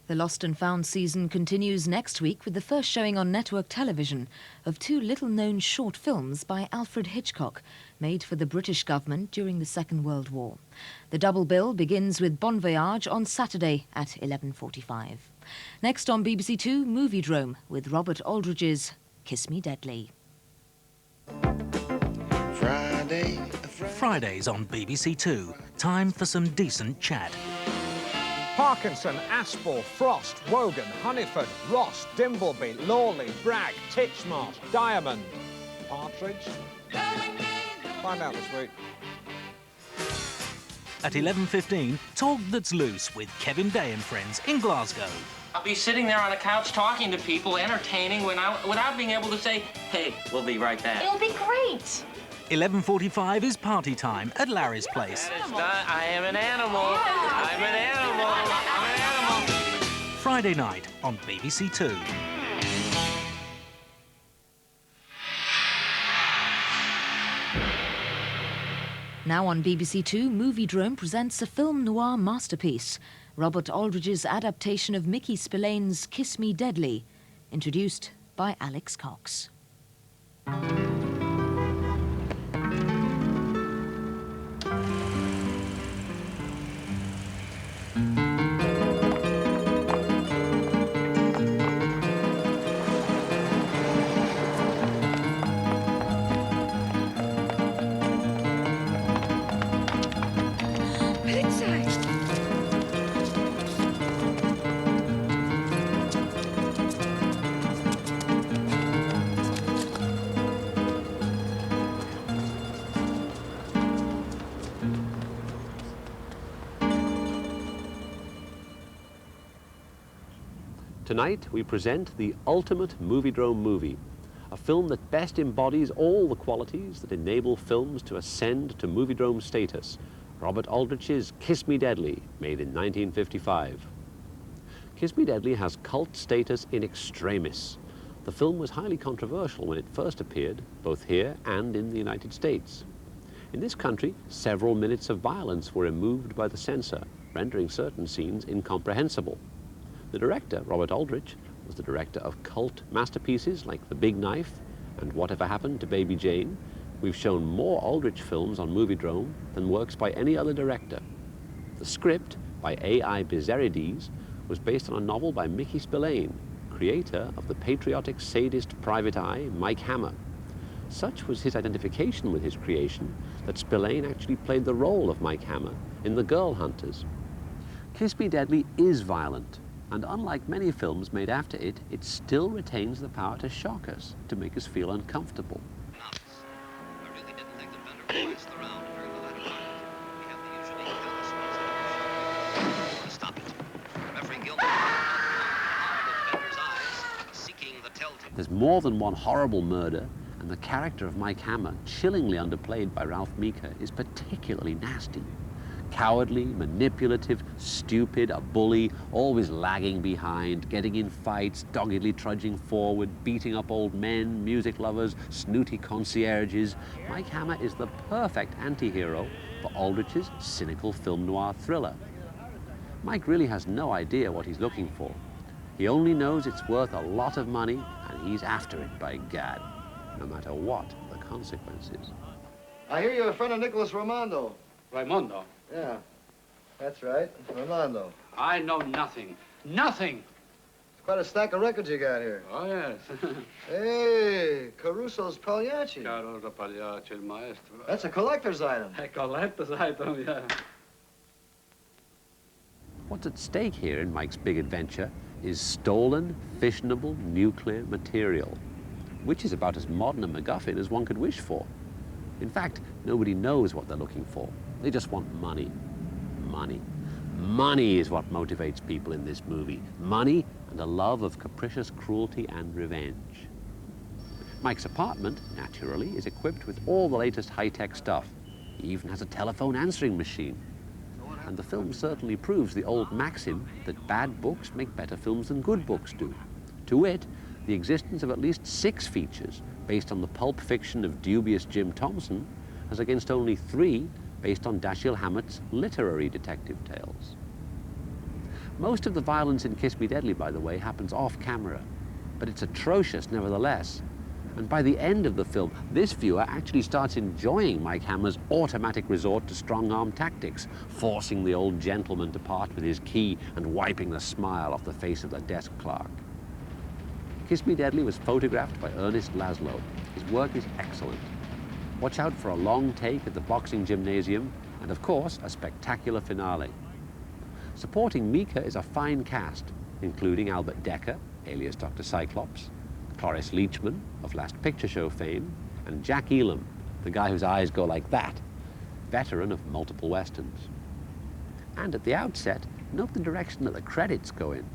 The Lost and Found season continues next week with the first showing on network television of two little-known short films by Alfred Hitchcock, made for the British government during the Second World War. The double bill begins with Bon Voyage on Saturday at 11:45. Next on BBC2, Moviedrome with Robert Aldridge's Kiss Me Deadly. Fridays on BBC2. Time for some decent chat. Parkinson, Aspel, Frost, Wogan, Honeyford, Ross, Dimbleby, Lawley, Bragg, Titchmarsh, Diamond, Partridge. Find out this week. At 11:15, Talk That's Loose with Kevin Day and friends in Glasgow. I'll be sitting there on a couch talking to people, entertaining, without being able to say, hey, we'll be right back. It'll be great. 11:45 is party time at Larry's place. I am an animal. I'm an animal. I'm an animal. Friday night on BBC2. Now on BBC2, Moviedrome presents a film noir masterpiece, Robert Aldridge's adaptation of Mickey Spillane's Kiss Me Deadly, introduced by Alex Cox. Tonight we present the ultimate Moviedrome movie, a film that best embodies all the qualities that enable films to ascend to Moviedrome status, Robert Aldrich's Kiss Me Deadly, made in 1955. Kiss Me Deadly has cult status in extremis. The film was highly controversial when it first appeared, both here and in the United States. In this country, several minutes of violence were removed by the censor, rendering certain scenes incomprehensible. The director, Robert Aldrich, was the director of cult masterpieces like The Big Knife and Whatever Happened to Baby Jane. We've shown more Aldrich films on Moviedrome than works by any other director. The script, by A.I. Bizerides, was based on a novel by Mickey Spillane, creator of the patriotic sadist private eye, Mike Hammer. Such was his identification with his creation that Spillane actually played the role of Mike Hammer in The Girl Hunters. Kiss Me Deadly is violent. And unlike many films made after it, it still retains the power to shock us, to make us feel uncomfortable. I really didn't think that Bender would the round during the latter part. We have the usually callous stop it. Referee Gilman of Bender's eyes, seeking the telltale. There's more than one horrible murder, and the character of Mike Hammer, chillingly underplayed by Ralph Meeker, is particularly nasty. Cowardly, manipulative, stupid, a bully, always lagging behind, getting in fights, doggedly trudging forward, beating up old men, music lovers, snooty concierges. Mike Hammer is the perfect anti-hero for Aldrich's cynical film noir thriller. Mike really has no idea what he's looking for. He only knows it's worth a lot of money, and he's after it, by gad, no matter what the consequences. I hear you're a friend of Nicholas Raimondo. Raimondo? Yeah, that's right, Raimondo. I know nothing. Nothing! It's quite a stack of records you got here. Oh, yes. Hey, Caruso's Pagliacci. Caruso Pagliacci, il maestro. That's a collector's item. A collector's item, yeah. What's at stake here in Mike's big adventure is stolen, fissionable nuclear material, which is about as modern a MacGuffin as one could wish for. In fact, nobody knows what they're looking for. They just want money. Money. Money is what motivates people in this movie. Money and a love of capricious cruelty and revenge. Mike's apartment, naturally, is equipped with all the latest high-tech stuff. He even has a telephone answering machine. And the film certainly proves the old maxim that bad books make better films than good books do. To wit, the existence of at least 6 features based on the pulp fiction of dubious Jim Thompson, as against only 3 based on Dashiell Hammett's literary detective tales. Most of the violence in Kiss Me Deadly, by the way, happens off camera, but it's atrocious nevertheless. And by the end of the film, this viewer actually starts enjoying Mike Hammer's automatic resort to strong-arm tactics, forcing the old gentleman to part with his key and wiping the smile off the face of the desk clerk. Kiss Me Deadly was photographed by Ernest Laszlo. His work is excellent. Watch out for a long take at the boxing gymnasium, and of course, a spectacular finale. Supporting Mika is a fine cast, including Albert Decker, alias Dr. Cyclops, Cloris Leachman, of Last Picture Show fame, and Jack Elam, the guy whose eyes go like that, veteran of multiple westerns. And at the outset, note the direction that the credits go in.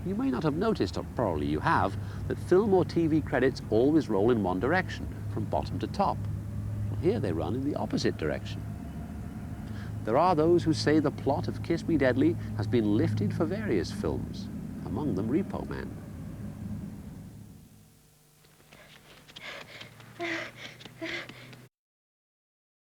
You may not have noticed, or probably you have, that film or TV credits always roll in one direction, from bottom to top. Well, here they run in the opposite direction. There are those who say the plot of Kiss Me Deadly has been lifted for various films, among them Repo Man.